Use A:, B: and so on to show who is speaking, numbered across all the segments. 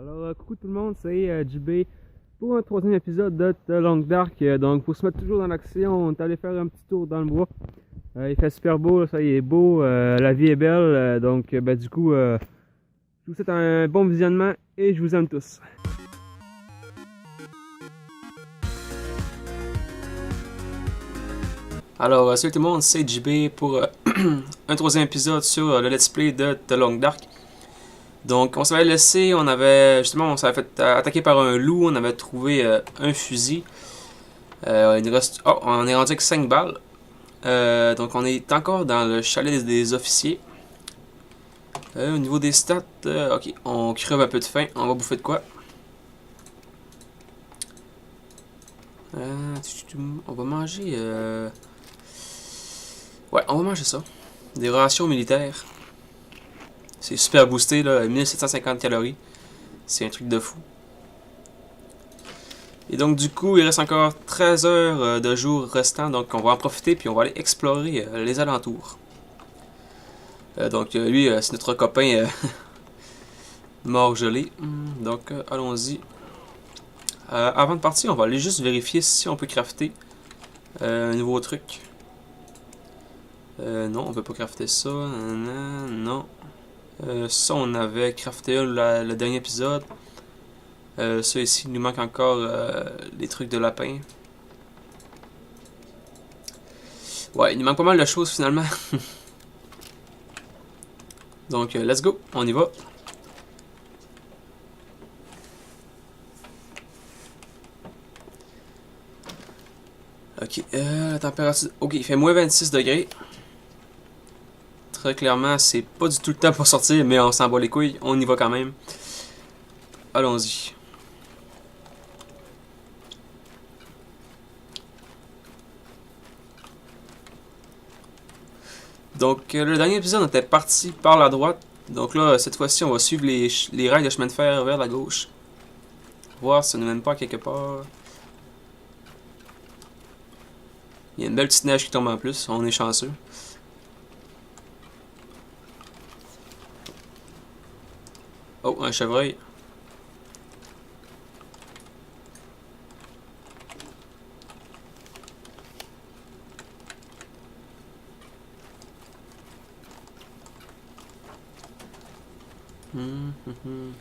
A: Alors, coucou tout le monde, c'est JB pour un troisième épisode de The Long Dark. Donc, pour se mettre toujours dans l'action, on est allé faire un petit tour dans le bois. Il fait super beau, là, ça il est beau, la vie est belle. Donc, du coup, je vous souhaite un bon visionnement et je vous aime tous. Alors, salut tout le monde, c'est JB pour un troisième épisode sur le let's play de The Long Dark. Donc, on s'avait laissé, on s'avait fait attaquer par un loup, on avait trouvé un fusil. On est rendu avec 5 balles. Donc, on est encore dans le chalet des officiers. Au niveau des stats, ok, on crève un peu de faim, on va bouffer de quoi. On va manger. Ouais, on va manger ça. Des rations militaires. C'est super boosté, là, 1750 calories. C'est un truc de fou. Et donc du coup, il reste encore 13 heures de jour restant, donc on va en profiter puis on va aller explorer les alentours. Lui, c'est notre copain mort gelé. Donc allons-y. Avant de partir, on va aller juste vérifier si on peut crafter un nouveau truc. Non, on peut pas crafter ça. Non. Ça, on avait crafté le dernier épisode. Ça ici, il nous manque encore les trucs de lapin. Ouais, il nous manque pas mal de choses finalement. Donc, let's go, on y va. Ok, la température... Ok, il fait moins 26 degrés. Très clairement, c'est pas du tout le temps pour sortir, mais on s'en bat les couilles, on y va quand même. Allons-y. Donc, le dernier épisode, on était parti par la droite. Donc là, cette fois-ci, on va suivre les rails de chemin de fer vers la gauche. Voir si ça ne mène pas quelque part. Il y a une belle petite neige qui tombe en plus, on est chanceux. Oh, un chevreuil.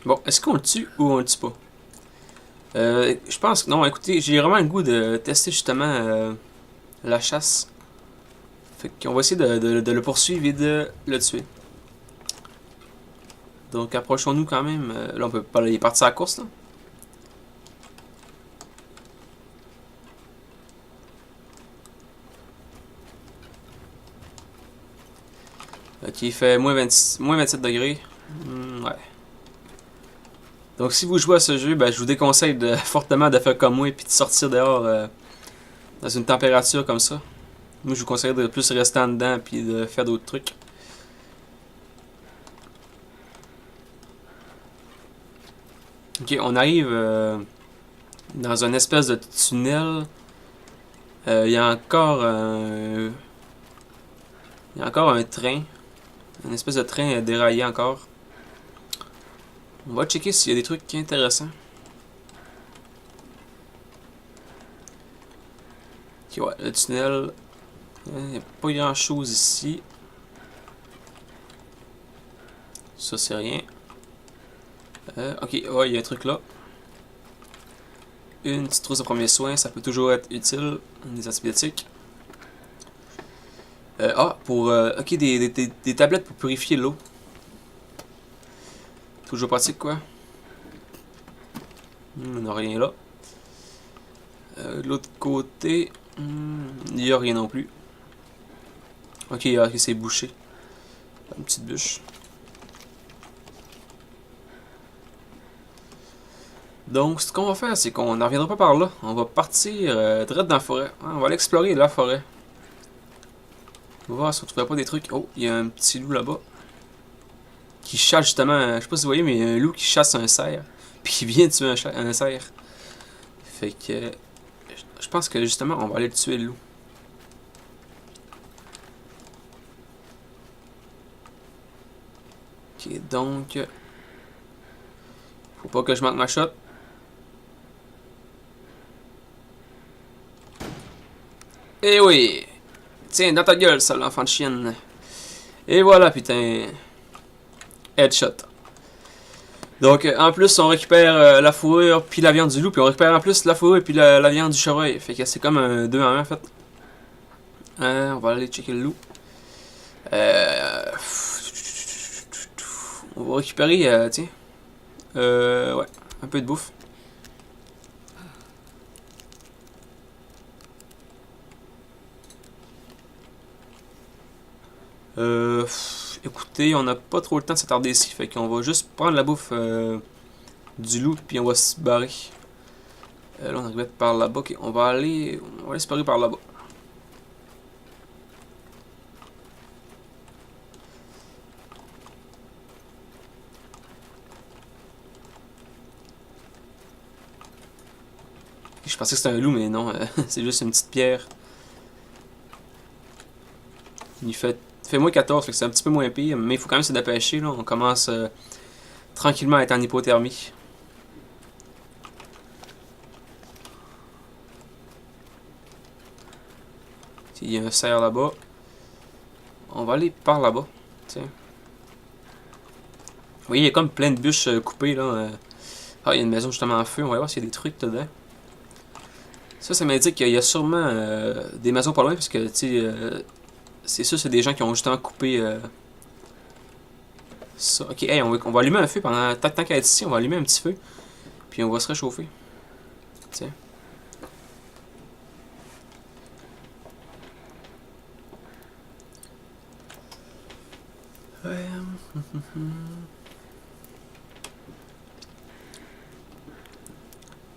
A: Bon, est-ce qu'on le tue ou on le tue pas? Je pense que non, écoutez, j'ai vraiment le goût de tester justement la chasse. Fait qu'on va essayer de le poursuivre et de le tuer. Donc approchons-nous quand même. Là, on peut pas aller partir à la course là. Ok, il fait moins 27 degrés. Ouais. Donc si vous jouez à ce jeu, je vous déconseille fortement de faire comme moi et puis de sortir dehors dans une température comme ça. Moi je vous conseille de plus rester en dedans puis de faire d'autres trucs. Ok, on arrive dans une espèce de tunnel. Il y a encore un train. Une espèce de train déraillé encore. On va checker s'il y a des trucs intéressants. Ok, ouais, le tunnel. Il n'y a pas grand chose ici. Ça, c'est rien. Ok, ouais, il y a un truc là. Une petite trousse de premiers soins, ça peut toujours être utile. Des antibiotiques. Ok, des tablettes pour purifier l'eau. Toujours pratique, quoi. On n'a rien là. De l'autre côté, il n'y a rien non plus. Ok, c'est bouché. Une petite bûche. Donc, ce qu'on va faire, c'est qu'on n'en reviendra pas par là. On va partir direct dans la forêt. On va aller explorer la forêt. On va voir si on ne trouverait pas des trucs. Oh, il y a un petit loup là-bas. Qui chasse justement. Je sais pas si vous voyez, mais il y a un loup qui chasse un cerf. Puis il vient de tuer un cerf. Fait que. Je pense que justement, on va aller le tuer le loup. Ok, donc. Faut pas que je manque ma shot. Eh oui! Tiens, dans ta gueule, ça, l'enfant de chienne. Et voilà, putain. Headshot. Donc, en plus, on récupère la fourrure puis la viande du loup, puis on récupère en plus la fourrure puis la viande du chevreuil. Fait que c'est comme un 2 en 1 en fait. On va aller checker le loup. On va récupérer, tiens. Ouais, un peu de bouffe. Écoutez, on n'a pas trop le temps de s'attarder ici, fait qu'on va juste prendre la bouffe du loup, puis on va se barrer. Là, on arrive par là-bas. Ok, on va aller se barrer par là-bas. Je pensais que c'était un loup, mais non, c'est juste une petite pierre. Il fait moins 14, fait que c'est un petit peu moins pire, mais il faut quand même se dépêcher, là. On commence tranquillement à être en hypothermie. Il y a un cerf là-bas. On va aller par là-bas. Tiens. Vous voyez, il y a comme plein de bûches coupées, là. Ah, il y a une maison justement en feu. On va voir s'il y a des trucs dedans. Ça m'indique qu'il y a sûrement des maisons pas loin, parce que, tu sais, c'est ça, c'est des gens qui ont justement coupé ça. Ok, hey, on va allumer un feu pendant. Tant qu'à être ici, on va allumer un petit feu. Puis on va se réchauffer. Tiens. Ouais.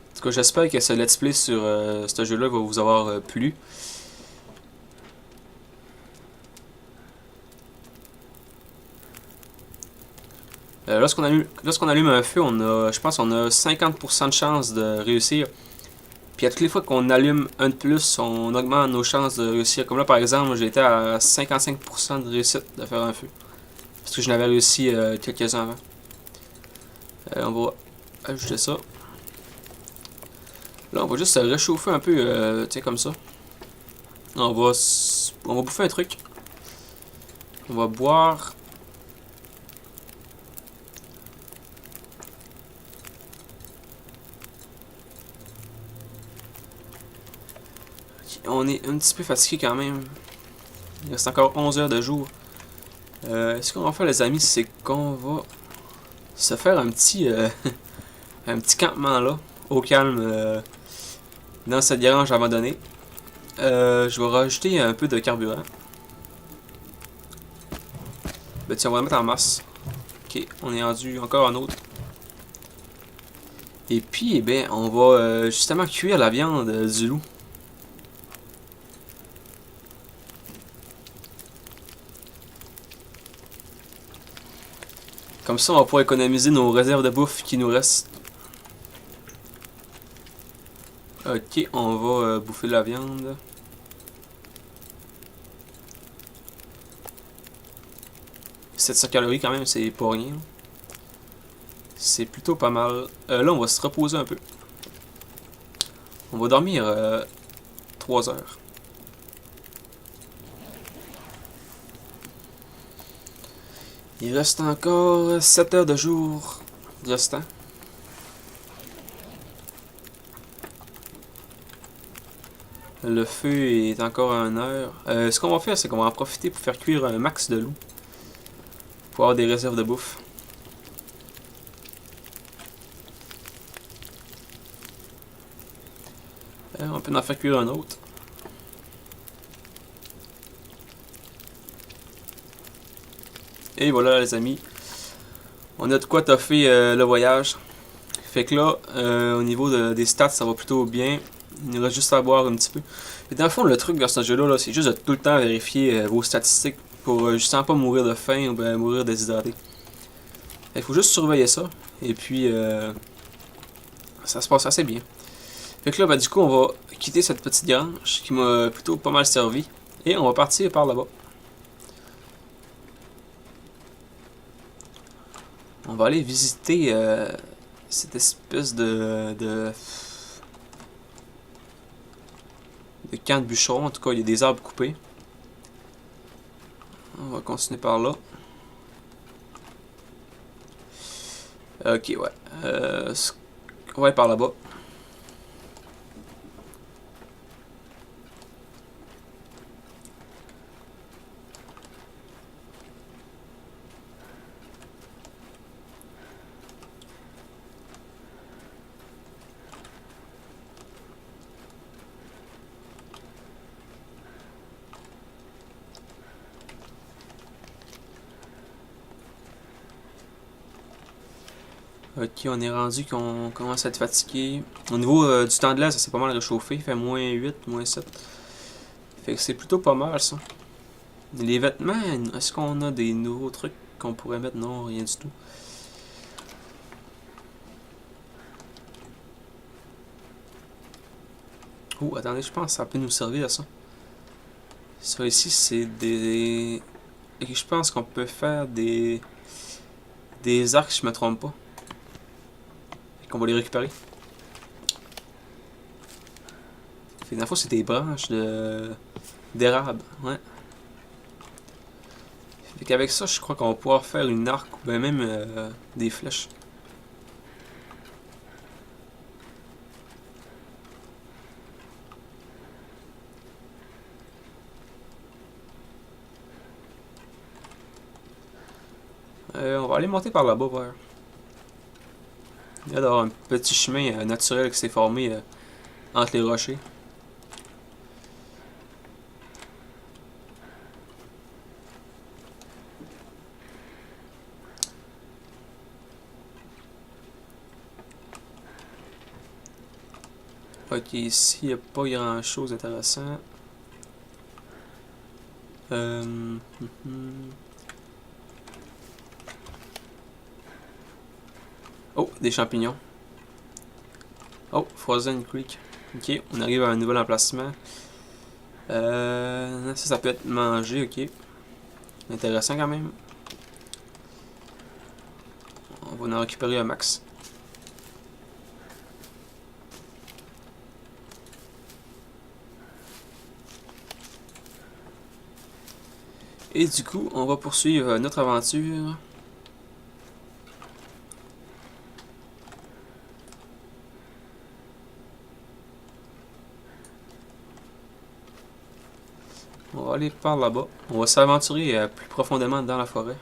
A: En tout cas, j'espère que ce let's play sur ce jeu-là va vous avoir plu. Lorsqu'on allume un feu, je pense qu'on a 50% de chance de réussir. Puis à toutes les fois qu'on allume un de plus, on augmente nos chances de réussir. Comme là, par exemple, j'étais à 55% de réussite de faire un feu. Parce que je n'avais réussi quelques-uns avant. On va ajouter ça. Là, on va juste se réchauffer un peu, tiens, comme ça. On va bouffer un truc. On va boire. On est un petit peu fatigué quand même. Il reste encore 11 heures de jour. Ce qu'on va faire, les amis, c'est qu'on va se faire un petit un petit campement là, au calme, dans cette grange abandonnée. Je vais rajouter un peu de carburant. Ben tiens, on va le mettre en masse. Ok, on est rendu encore un autre. Et puis, eh ben, on va justement cuire la viande du loup. Comme ça, on va pouvoir économiser nos réserves de bouffe qui nous restent. Ok, on va bouffer de la viande. « 700 calories quand même, c'est pas rien. C'est plutôt pas mal. Là, on va se reposer un peu. On va dormir 3 heures. Il reste encore 7 heures de jour restant. Le feu est encore à 1 heure. Ce qu'on va faire, c'est qu'on va en profiter pour faire cuire un max de loup. Pour avoir des réserves de bouffe. On peut en faire cuire un autre. Et voilà les amis. On a de quoi toffer le voyage. Fait que là, au niveau des stats, ça va plutôt bien. Il nous reste juste à boire un petit peu. Et dans le fond, le truc dans ce jeu-là, -là, c'est juste de tout le temps vérifier vos statistiques pour justement pas mourir de faim ou bien mourir déshydraté. Il faut juste surveiller ça. Et puis, ça se passe assez bien. Fait que là, bah, du coup, on va quitter cette petite grange qui m'a plutôt pas mal servi. Et on va partir par là-bas. On va aller visiter cette espèce de camp de bûcheron. En tout cas, il y a des arbres coupés. On va continuer par là. Ok, ouais. On va aller par là-bas. Ok, on est rendu qu'on commence à être fatigué. Au niveau du temps de l'air, ça s'est pas mal réchauffé. Il fait -8, -7. Fait que c'est plutôt pas mal ça. Les vêtements, est-ce qu'on a des nouveaux trucs qu'on pourrait mettre? Non, rien du tout. Oh, attendez, je pense que ça peut nous servir ça. Ça ici, c'est des... Et je pense qu'on peut faire des arcs, si je me trompe pas. Et qu'on va les récupérer. Fait que dans le fond, c'est des branches d'érable. Ouais. Fait qu'avec ça, je crois qu'on va pouvoir faire une arc ou bien même des flèches. On va aller monter par là-bas vers. Il y a d'avoir un petit chemin naturel qui s'est formé entre les rochers. Ok, ici, il n'y a pas grand chose d'intéressant. Euh, Oh, des champignons. Oh, Frozen Creek. Ok, on arrive à un nouvel emplacement. Ça peut être mangé, ok. Intéressant quand même. On va en récupérer un max. Et du coup, on va poursuivre notre aventure. On va aller par là-bas. On va s'aventurer plus profondément dans la forêt.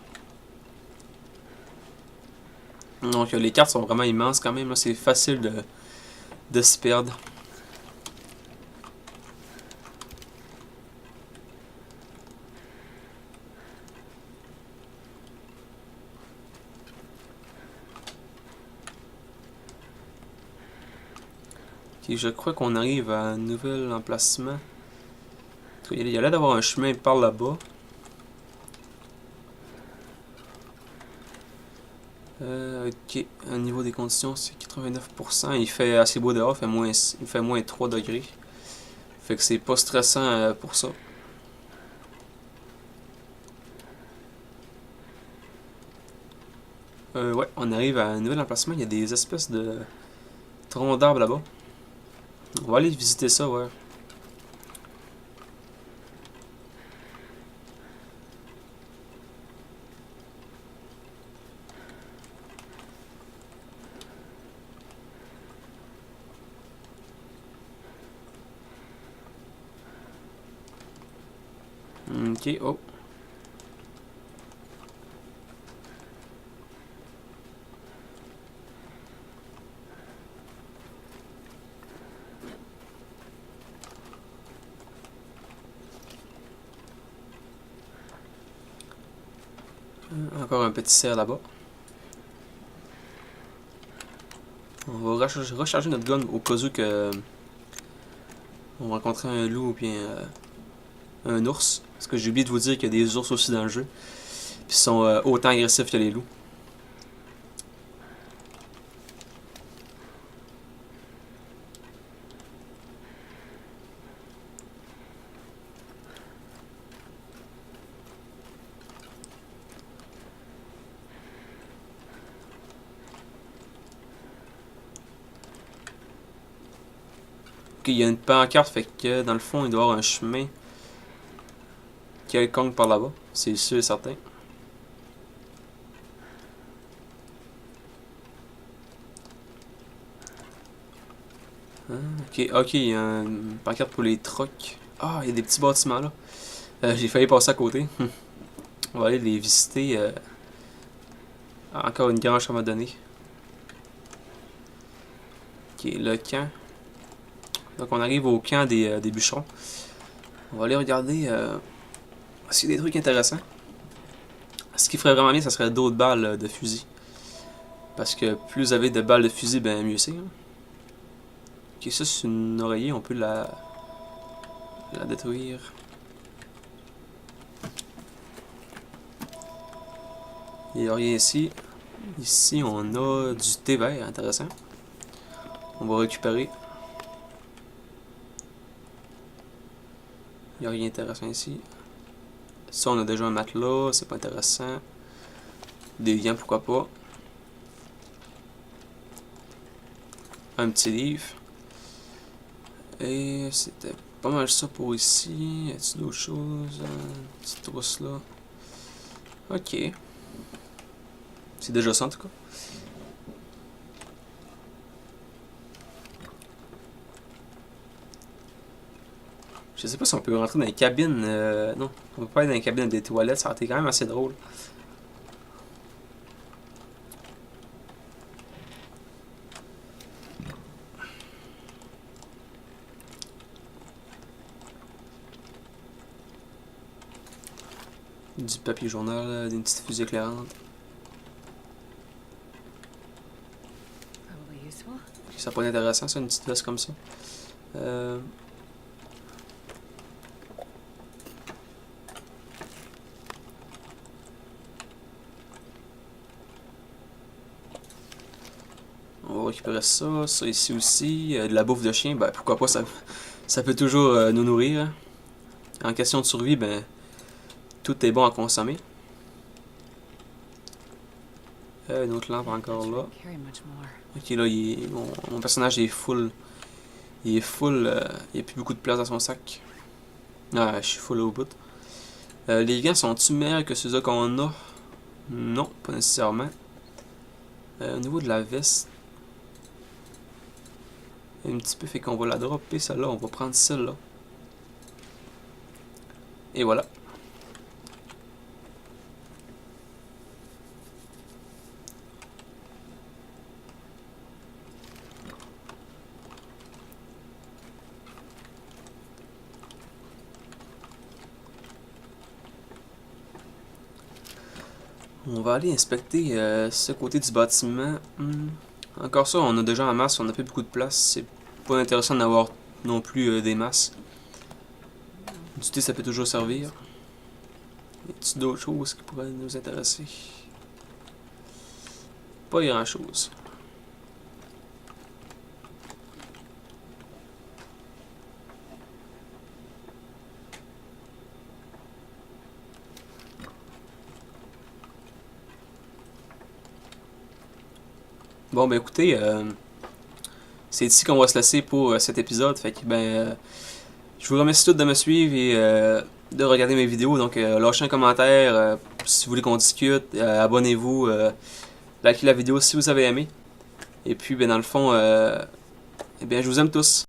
A: Donc les cartes sont vraiment immenses quand même. C'est facile de se perdre. Ok, je crois qu'on arrive à un nouvel emplacement. Il y a l'air d'avoir un chemin par là-bas. Ok, au niveau des conditions, c'est 89%. Il fait assez beau dehors, il fait moins 3 degrés. Fait que c'est pas stressant pour ça. Ouais, on arrive à un nouvel emplacement. Il y a des espèces de troncs d'arbres là-bas. On va aller visiter ça, ouais. Ok, oh. Encore un petit cerf là-bas. On va recharger notre gun au cas où que on va rencontrer un loup ou bien un ours. Parce que j'ai oublié de vous dire qu'il y a des ours aussi dans le jeu. Puis ils sont autant agressifs que les loups. Ok, il y a une pancarte, fait que dans le fond, il doit y avoir un chemin quelconque par là-bas. C'est sûr et certain. Ah, ok, il y a une pancarte pour les trucks. Ah, il y a des petits bâtiments là. J'ai failli passer à côté. On va aller les visiter. Encore une grange qu'on m'a donné. Ok, le camp. Donc on arrive au camp des bûcherons. On va aller regarder s'il y a des trucs intéressants. Ce qui ferait vraiment bien, ça serait d'autres balles de fusil. Parce que plus vous avez de balles de fusil, ben mieux c'est. Hein. Ok, ça c'est une oreiller, on peut la détruire. Il n'y a rien ici. Ici, on a du thé vert, intéressant. On va récupérer. Il n'y a rien d'intéressant ici. Ça, on a déjà un matelas, c'est pas intéressant. Des liens, pourquoi pas. Un petit livre. Et c'était pas mal ça pour ici. Y a-t-il d'autres choses? Une petite trousse là. Ok. C'est déjà ça en tout cas. Je sais pas si on peut rentrer dans les cabines. Non, on peut pas aller dans les cabines des toilettes. Ça a été quand même assez drôle. Du papier journal, d'une petite fusée éclairante. Ça pourrait être intéressant, ça, une petite veste comme ça. On va récupérer ça, ça ici aussi. De la bouffe de chien, ben pourquoi pas, ça peut toujours nous nourrir. Hein. En question de survie, ben tout est bon à consommer. Une autre lampe encore là. Ok, là, mon personnage est full. Il est full. Il n'y a plus beaucoup de place dans son sac. Ah, je suis full au bout. Les gants sont-ils meilleurs que ceux-là qu'on a? Non, pas nécessairement. Au niveau de la veste, un petit peu, fait qu'on va la dropper celle-là. On va prendre celle-là. Et voilà. On va aller inspecter ce côté du bâtiment. Encore ça, on a déjà en masse, on n'a pas beaucoup de place. C'est pas intéressant d'avoir non plus des masses. Du thé, ça peut toujours servir. Y a-t-il d'autres choses qui pourraient nous intéresser? Pas grand chose. Bon, ben écoutez, c'est ici qu'on va se laisser pour cet épisode. Fait que, je vous remercie tous de me suivre et de regarder mes vidéos. Donc, lâchez un commentaire si vous voulez qu'on discute. Abonnez-vous. Likez la vidéo si vous avez aimé. Et puis, ben, dans le fond, je vous aime tous.